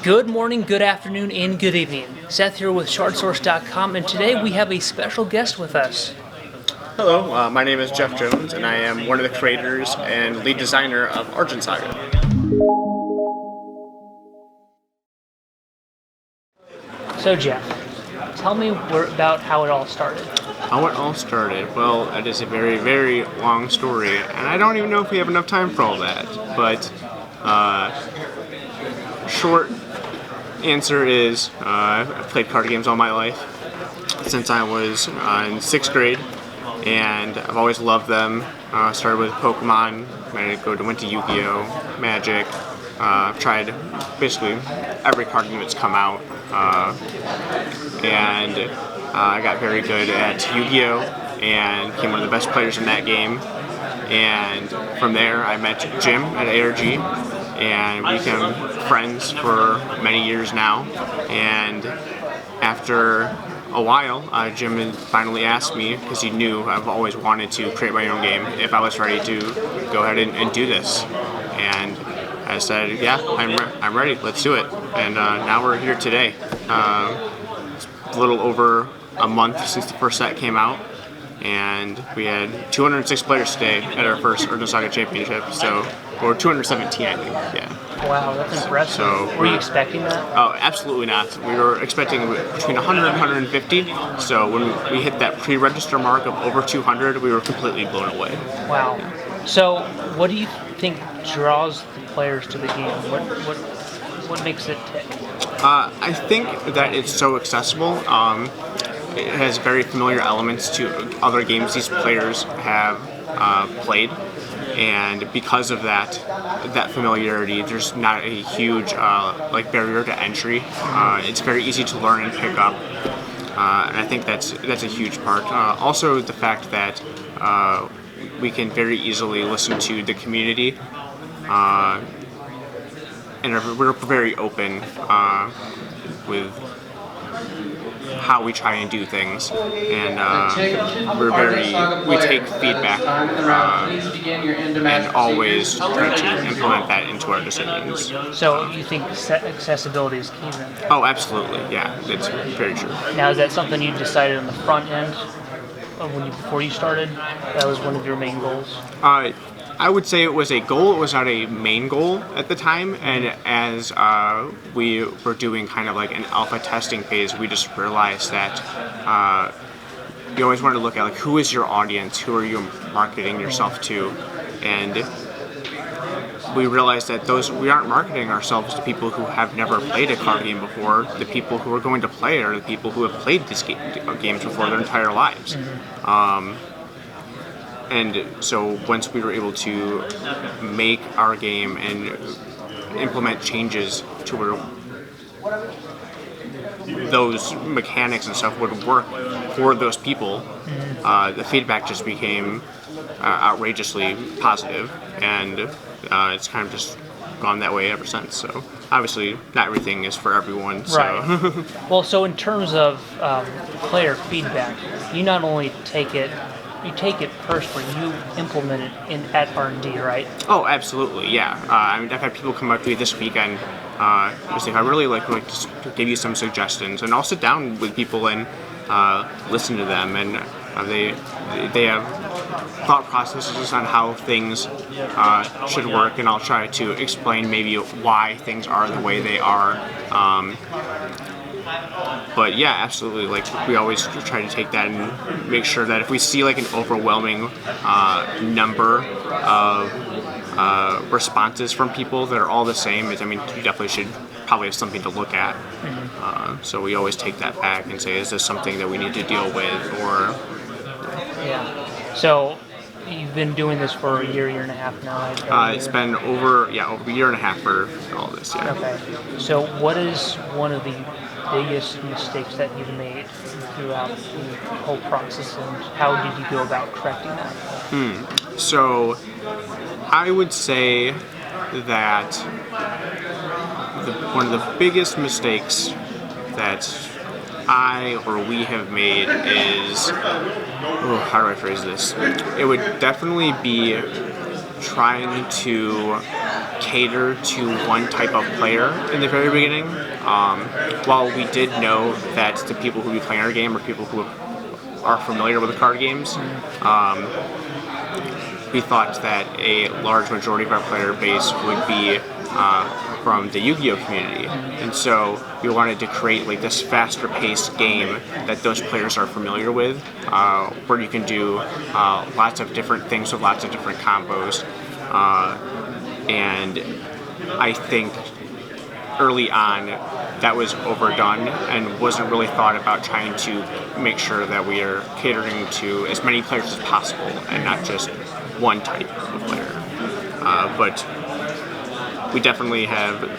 Good morning, good afternoon, and good evening. Seth here with ShardSource.com, and today we have a special guest with us. Hello, my name is Jeff Jones, and I am one of the creators and lead designer of Argent Saga. So Jeff, tell me about how it all started. How it all started? Well, it is a very, very long story, and I don't even know if we have enough time for all that, but short answer is I've played card games all my life since I was in 6th grade, and I've always loved them. Started with Pokemon, went to Yu-Gi-Oh, Magic. I've tried basically every card game that's come out, and I got very good at Yu-Gi-Oh and became one of the best players in that game. And from there, I met Jim at ARG, and we became friends for many years now. And after a while, Jim finally asked me, because he knew I've always wanted to create my own game, if I was ready to go ahead and do this. And I said, yeah, I'm ready, let's do it. And now we're here today. It's a little over a month since the first set came out, and we had 206 players today at our first ARG and Saga Championship, or 217, I think, yeah. Wow, that's impressive. So were you expecting that? Oh, absolutely not. We were expecting between 100 and 150, so when we hit that pre-register mark of over 200, we were completely blown away. Wow. So what do you think draws the players to the game? What makes it tick? I think that it's so accessible. It has very familiar elements to other games these players have played, and because of that familiarity, there's not a huge barrier to entry. It's very easy to learn and pick up, and I think that's a huge part. Also, the fact that we can very easily listen to the community, and we're very open with how we try and do things, and we take feedback and always try to implement that into our decisions. So you think accessibility is key then? Oh, absolutely, yeah, it's very true. Now, is that something you decided on the front end before you started? That was one of your main goals? I would say it was a goal. It was not a main goal at the time, and as we were doing kind of like an alpha testing phase, we just realized that you always want to look at like who is your audience, who are you marketing yourself to, and we realized that we aren't marketing ourselves to people who have never played a card game before. The people who are going to play it are the people who have played these games before their entire lives. And so once we were able to make our game and implement changes to where those mechanics and stuff would work for those people, the feedback just became outrageously positive, and it's kind of just gone that way ever since. So obviously not everything is for everyone. So. Right. Well, so in terms of player feedback, you not only take it personally, you implement it at R&D, right? Oh, absolutely, yeah. I've had people come up to me this weekend, say, I really like to give you some suggestions, and I'll sit down with people and listen to them, and they have thought processes on how things should work, and I'll try to explain maybe why things are the way they are. But yeah, absolutely. Like, we always try to take that and make sure that if we see like an overwhelming number of responses from people that are all the same, you definitely should probably have something to look at. So we always take that back and say, is this something that we need to deal with, or? Yeah. So you've been doing this for a year and a half now. It's been over a year and a half for all this. Yeah. Okay. So what is one of the biggest mistakes that you've made throughout the whole process, and how did you go about correcting that? So I would say that one of the biggest mistakes that I or we have made is, how do I phrase this? It would definitely be trying to cater to one type of player in the very beginning. While we did know that the people who be playing our game are people who are familiar with the card games, we thought that a large majority of our player base would be from the Yu-Gi-Oh community, and so we wanted to create like this faster-paced game that those players are familiar with, where you can do lots of different things with lots of different combos, and I think early on that was overdone and wasn't really thought about trying to make sure that we are catering to as many players as possible and not just one type of player. But we definitely have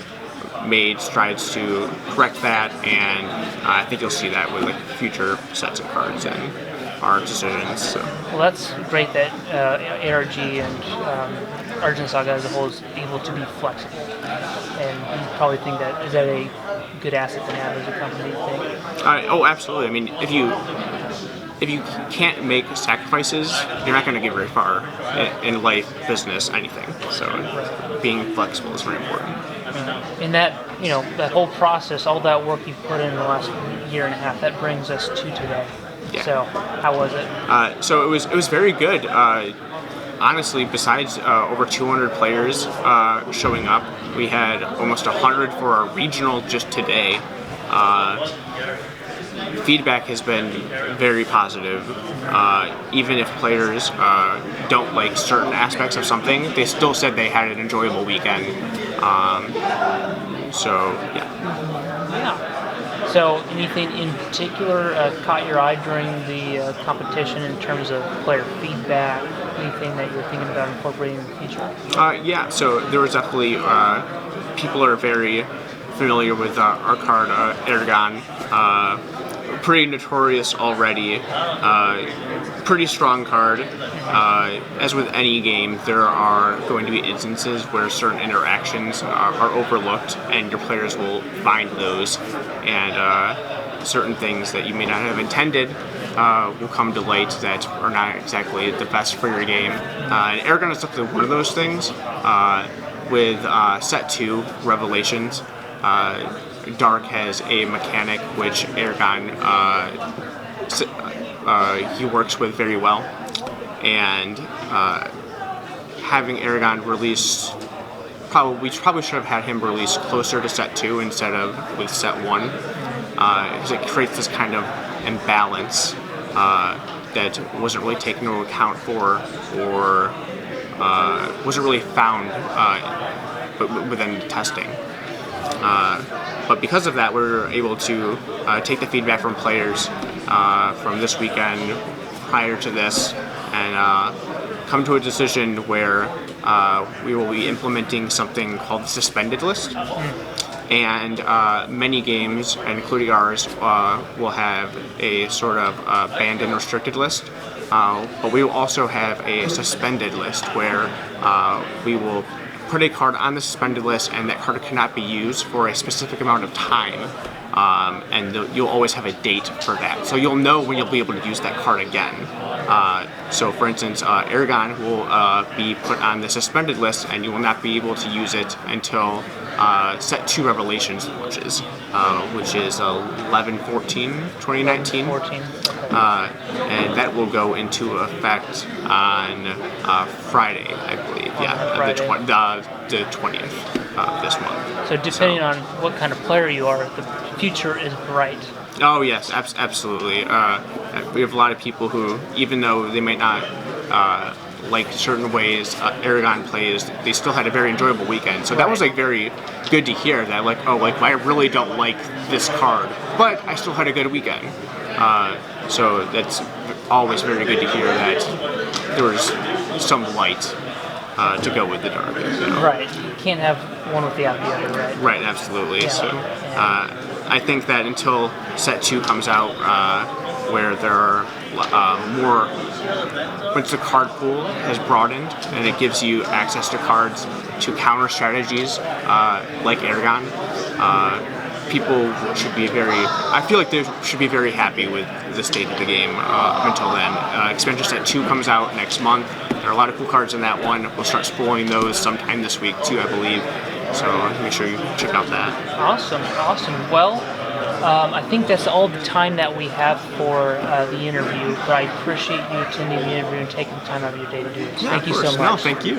made strides to correct that, and I think you'll see that with like future sets of cards and our decisions. So. Well, that's great that ARG and Argent Saga as a whole is able to be flexible, and you probably think that is that a good asset to have as a company, you think? Oh, absolutely. I mean, if you can't make sacrifices, you're not going to get very far in life, business, anything. So being flexible is very important. And that, that whole process, all that work you've put in the last year and a half, that brings us to today. Yeah. So how was it? So it was very good. Honestly, besides over 200 players showing up, we had almost 100 for our regional just today. Feedback has been very positive. Even if players don't like certain aspects of something, they still said they had an enjoyable weekend. So, yeah. So anything in particular caught your eye during the competition in terms of player feedback? Anything that you're thinking about incorporating in the future? Yeah, so there was definitely, people are very familiar with our card, Ergon. Pretty notorious already, pretty strong card. As with any game, there are going to be instances where certain interactions are overlooked, and your players will find those, and certain things that you may not have intended will come to light that are not exactly the best for your game. And Ergon is definitely one of those things. With Set 2, Revelations, Dark has a mechanic which Ergon he works with very well, and having Ergon released, we probably should have had him released closer to Set 2 instead of with Set 1, because it creates this kind of imbalance that wasn't really taken into account for, or wasn't really found within testing. But because of that, we were able to take the feedback from players from this weekend prior to this, and come to a decision where we will be implementing something called the suspended list. And many games, including ours, will have a sort of banned and restricted list. But we will also have a suspended list where we will put a card on the suspended list, and that card cannot be used for a specific amount of time, and you'll always have a date for that. So you'll know when you'll be able to use that card again. So for instance, Ergon will be put on the suspended list, and you will not be able to use it until Set 2 Revelations launches, which is 11/14/2019. And that will go into effect on Friday, I believe. Yeah, the 20th of this month. So depending on what kind of player you are, the future is bright. Oh yes, absolutely. We have a lot of people who, even though they may not like certain ways Ergon plays, they still had a very enjoyable weekend. So that was like very good to hear. That I really don't like this card, but I still had a good weekend. So that's always very good to hear that there was some light to go with the dark. Right. You can't have one without the other, right? Right, absolutely. Yeah. So I think that until Set 2 comes out, where there are more, once the card pool has broadened and it gives you access to cards to counter strategies like Ergon, people should be I feel like they should be very happy with the state of the game up until then. Expansion Set 2 comes out next month, there are a lot of cool cards in that one. We'll start spoiling those sometime this week too, I believe. So make sure you check out that. Awesome. Well, I think that's all the time that we have for the interview, but I appreciate you attending the interview and taking the time out of your day to do this. Yeah, Thank you of course. so much. No, thank you.